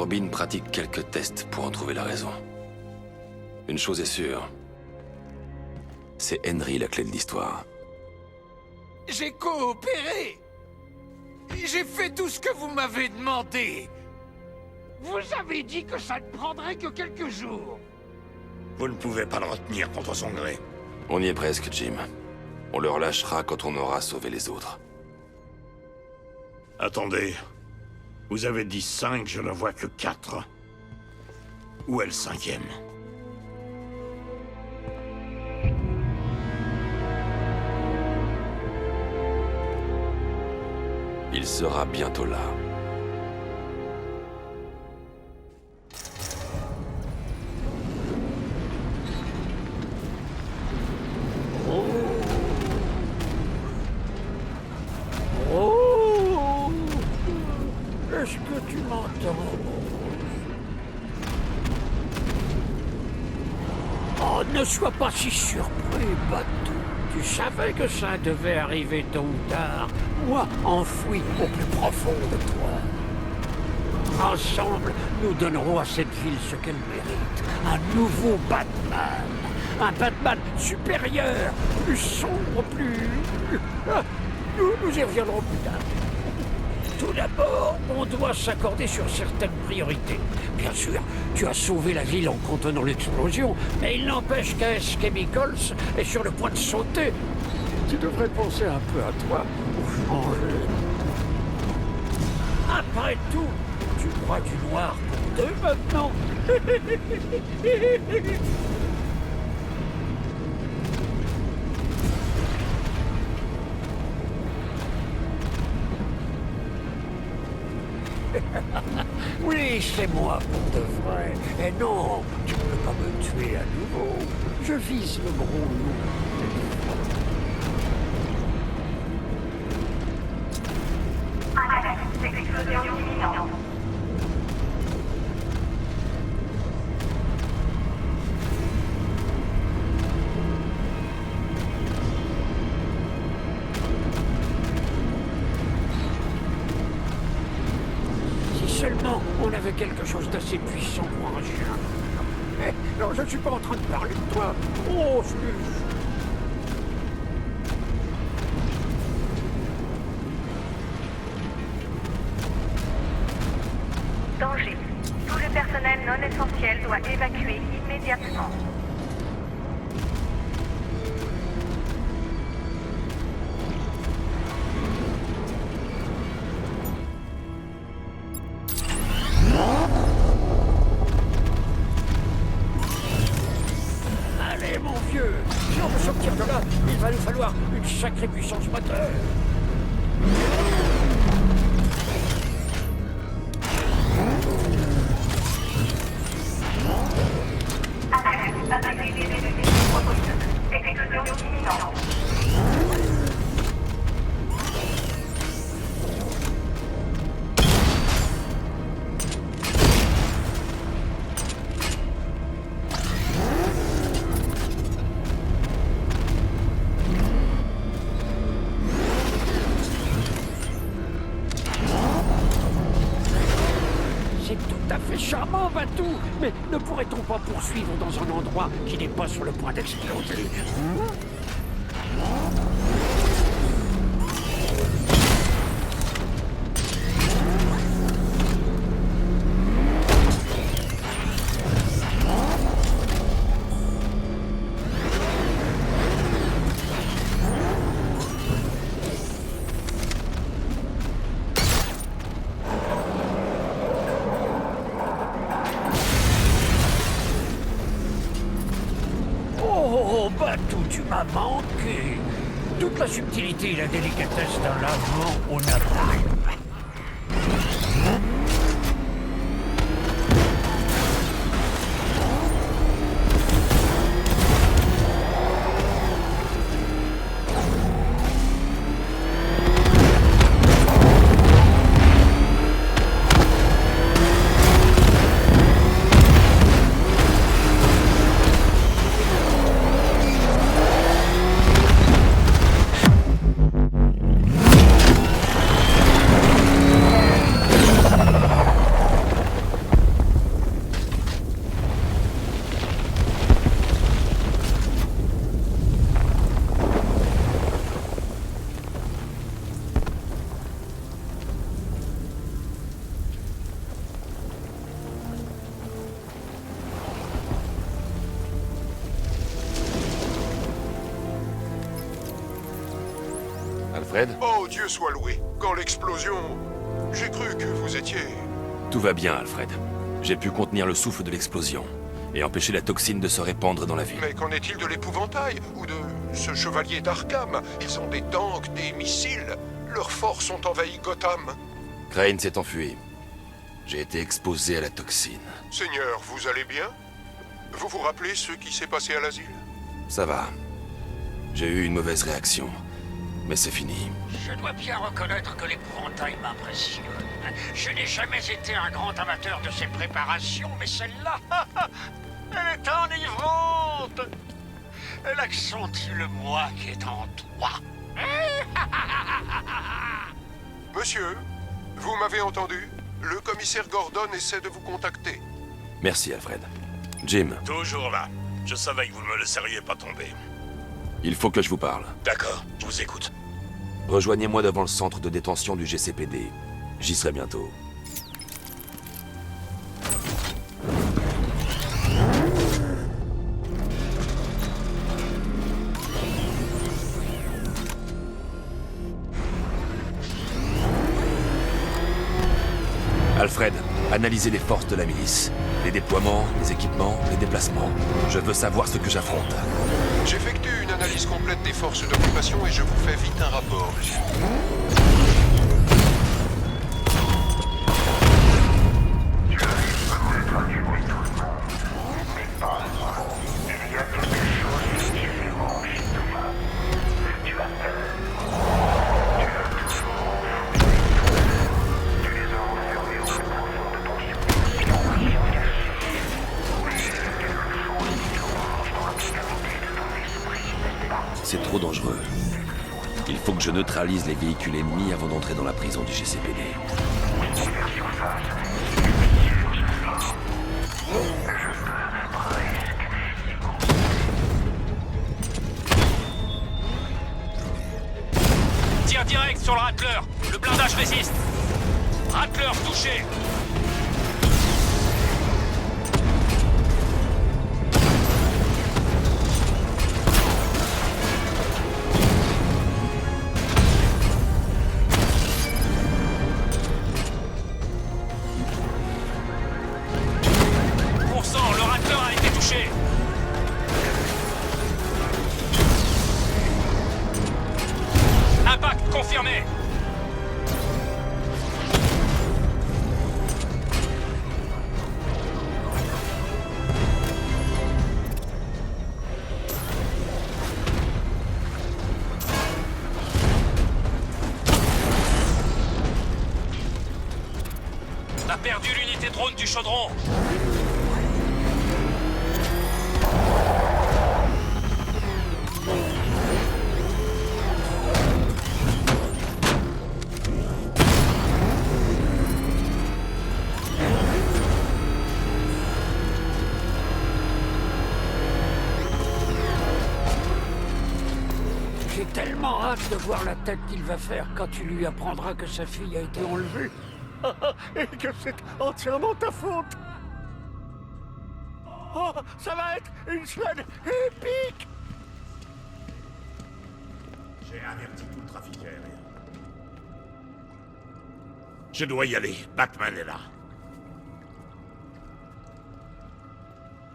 Robin pratique quelques tests pour en trouver la raison. Une chose est sûre. C'est Henry la clé de l'histoire. J'ai coopéré. J'ai fait tout ce que vous m'avez demandé. Vous avez dit que ça ne prendrait que quelques jours. Vous ne pouvez pas le retenir contre son gré. On y est presque, Jim. On le relâchera quand on aura sauvé les autres. Attendez. Vous avez dit 5, je ne vois que 4. Où est le 5e? Il sera bientôt là. Oh! Est-ce que tu m'entends? Oh, ne sois pas si surpris, Bateau. Tu savais que ça devait arriver tôt ou tard. Moi, enfoui au plus profond de toi. Ensemble, nous donnerons à cette ville ce qu'elle mérite. Un nouveau Batman. Un Batman supérieur, plus sombre, plus... Nous y reviendrons plus tard. Tout d'abord, on doit s'accorder sur certaines priorités. Bien sûr, tu as sauvé la ville en contenant l'explosion, mais il n'empêche qu'AS Chemicals est sur le point de sauter. Tu devrais penser un peu à toi pour changer. Après tout, tu crois du noir pour deux maintenant? Oui, c'est moi pour de vrai. Et non, tu ne peux pas me tuer à nouveau. Je vise le gros loup. Explosion imminente. Seulement, on avait quelque chose d'assez puissant pour un chien. Eh, non, je ne suis pas en train de parler de toi. Oh, Danger. Tout le personnel non essentiel doit évacuer immédiatement. Allez, mon vieux, si on veut sortir de là, il va nous falloir une sacrée puissance moteur. Explosion imminente. C'est tout à fait charmant, Batou, mais ne pourrait-on pas poursuivre dans un endroit qui n'est pas sur le point d'exploser? Oh, Batou, tu m'as manqué. Toute la subtilité et la délicatesse d'un lavement au napalm. Alfred? Oh, Dieu soit loué. Quand l'explosion... J'ai cru que vous étiez... Tout va bien, Alfred. J'ai pu contenir le souffle de l'explosion et empêcher la toxine de se répandre dans la ville. Mais qu'en est-il de l'épouvantail? Ou de ce chevalier d'Arkham? Ils ont des tanks, des missiles. Leurs forces ont envahi Gotham. Crane s'est enfui. J'ai été exposé à la toxine. Seigneur, vous allez bien? Vous vous rappelez ce qui s'est passé à l'asile? Ça va. J'ai eu une mauvaise réaction. Mais c'est fini. Je dois bien reconnaître que l'épouvantail m'impressionne. Je n'ai jamais été un grand amateur de ces préparations, mais celle-là, elle est enivrante. Elle accentue le moi qui est en toi. Monsieur, vous m'avez entendu? Le commissaire Gordon essaie de vous contacter. Merci, Alfred. Jim, Toujours là. Je savais que vous ne me laisseriez pas tomber. il faut que je vous parle. D'accord, je vous écoute. Rejoignez-moi devant le centre de détention du GCPD. J'y serai bientôt. Alfred, analysez les forces de la milice. Les déploiements, les équipements, les déplacements. Je veux savoir ce que j'affronte. J'effectue une analyse complète des forces d'occupation et je vous fais vite un rapport, monsieur. C'est trop dangereux. Il faut que je neutralise les véhicules ennemis avant d'entrer dans la prison du GCPD. Tir direct sur le Rattler. Le blindage résiste. Rattler touché. Le Rattler a été touché. Impact confirmé. A perdu l'unité drone du chaudron. J'ai tellement hâte de voir la tête qu'il va faire quand tu lui apprendras que sa fille a été enlevée. Et que c'est entièrement ta faute. Oh, ça va être une semaine épique. J'ai averti tout le trafic aérien. Je dois y aller. Batman est là.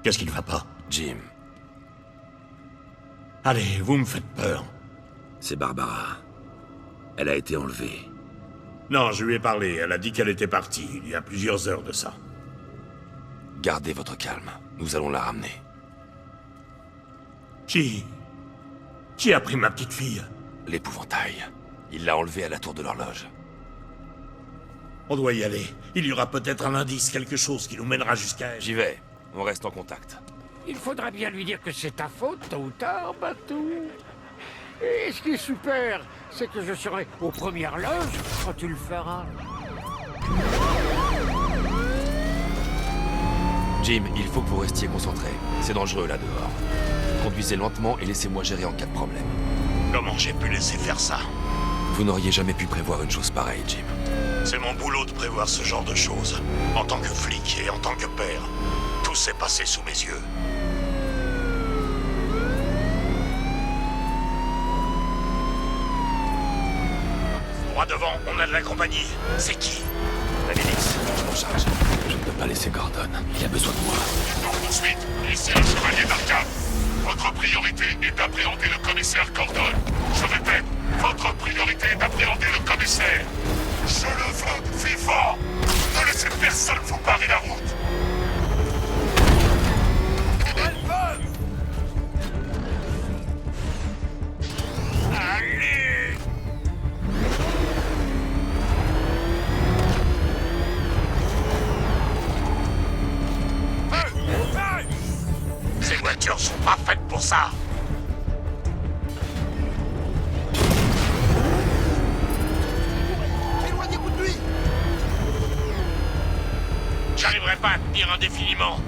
Qu'est-ce qui ne va pas? Jim, Allez, vous me faites peur. c'est Barbara. Elle a été enlevée. Non, je lui ai parlé. Elle a dit qu'elle était partie, il y a plusieurs heures de ça. Gardez votre calme. Nous allons la ramener. Qui a pris ma petite fille? L'épouvantail. Il l'a enlevée à la tour de l'horloge. On doit y aller. Il y aura peut-être un indice, quelque chose qui nous mènera jusqu'à elle. J'y vais. On reste en contact. Il faudra bien lui dire que c'est ta faute, tôt ou tard, Batou. Et ce qui est super, c'est que je serai aux premières loges quand tu le feras. Jim, il faut que vous restiez concentrés. C'est dangereux là dehors. Conduisez lentement et laissez-moi gérer en cas de problème. Comment j'ai pu laisser faire ça? Vous n'auriez jamais pu prévoir une chose pareille, Jim. C'est mon boulot de prévoir ce genre de choses. En tant que flic et en tant que père. Tout s'est passé sous mes yeux. Droit devant, on a de la compagnie. C'est qui? La milice, je m'en charge. Je ne peux pas laisser Gordon. Il a besoin de moi. Poursuite, ici le chevalier d'Arkham. Votre priorité est d'appréhender le commissaire Gordon. Je répète, votre priorité est d'appréhender le commissaire. Je le veux vivant. Ne laissez personne vous barrer la route. Allez! Ces voitures sont pas faites pour ça. Éloignez-vous de lui! J'arriverai pas à tenir indéfiniment.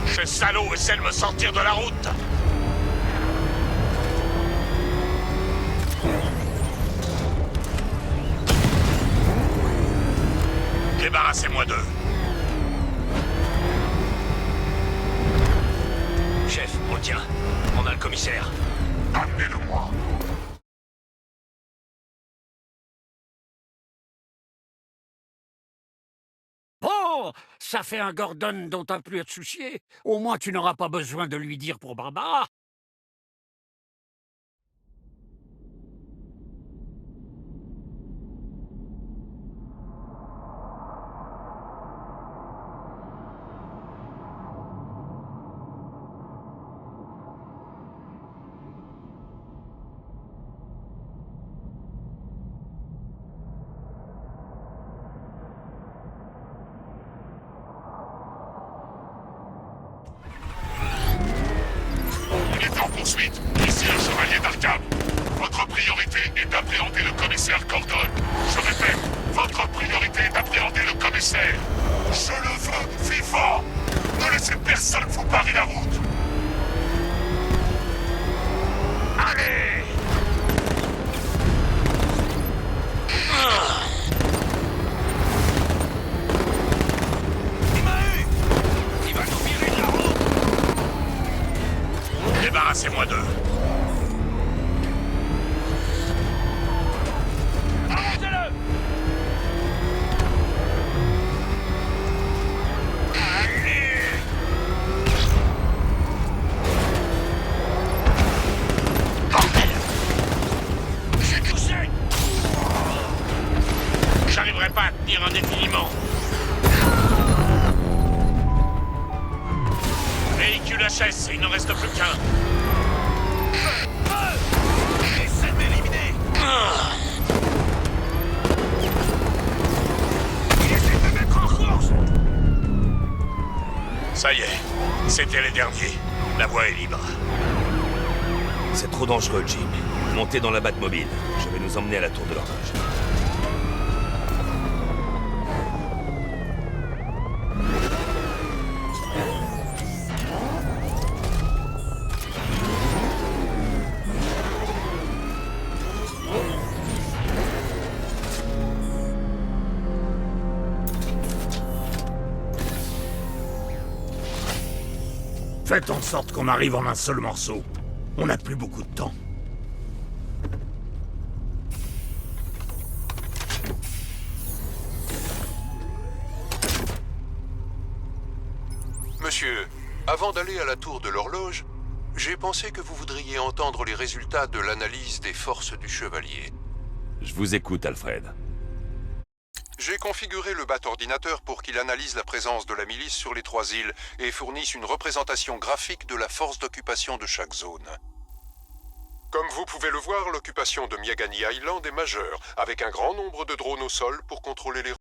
Ce salaud essaie de me sortir de la route. Débarrassez-moi d'eux. Chef, on le tient. On a le commissaire. Amenez-le-moi. Bon, ça fait un Gordon dont t'as plus à te soucier. Au moins, tu n'auras pas besoin de lui dire pour Barbara. On est en poursuite. Ici le chevalier d'Arkham. Votre priorité est d'appréhender le commissaire Gordon. Je répète, votre priorité est d'appréhender le commissaire. Je le veux vivant. Ne laissez personne vous barrer la route. Allez! Il va nous virer de la route. Débarrassez-moi d'eux. Arrêtez-le. Bordel! J'ai touché. J'arriverai pas à tenir indéfiniment. Véhicule HS, il n'en reste plus qu'un. Essaie de m'éliminer. Il essaie de me mettre en course. Ça y est, c'était les derniers. La voie est libre. C'est trop dangereux, Jim. Montez dans la Batmobile. Je vais nous emmener à la tour de l'horloge. Faites en sorte qu'on arrive en un seul morceau. On n'a plus beaucoup de temps. Monsieur, avant d'aller à la tour de l'horloge, j'ai pensé que vous voudriez entendre les résultats de l'analyse des forces du chevalier. Je vous écoute, Alfred. J'ai configuré le Bat-ordinateur pour qu'il analyse la présence de la milice sur les 3 îles et fournisse une représentation graphique de la force d'occupation de chaque zone. Comme vous pouvez le voir, l'occupation de Miagani Island est majeure, avec un grand nombre de drones au sol pour contrôler les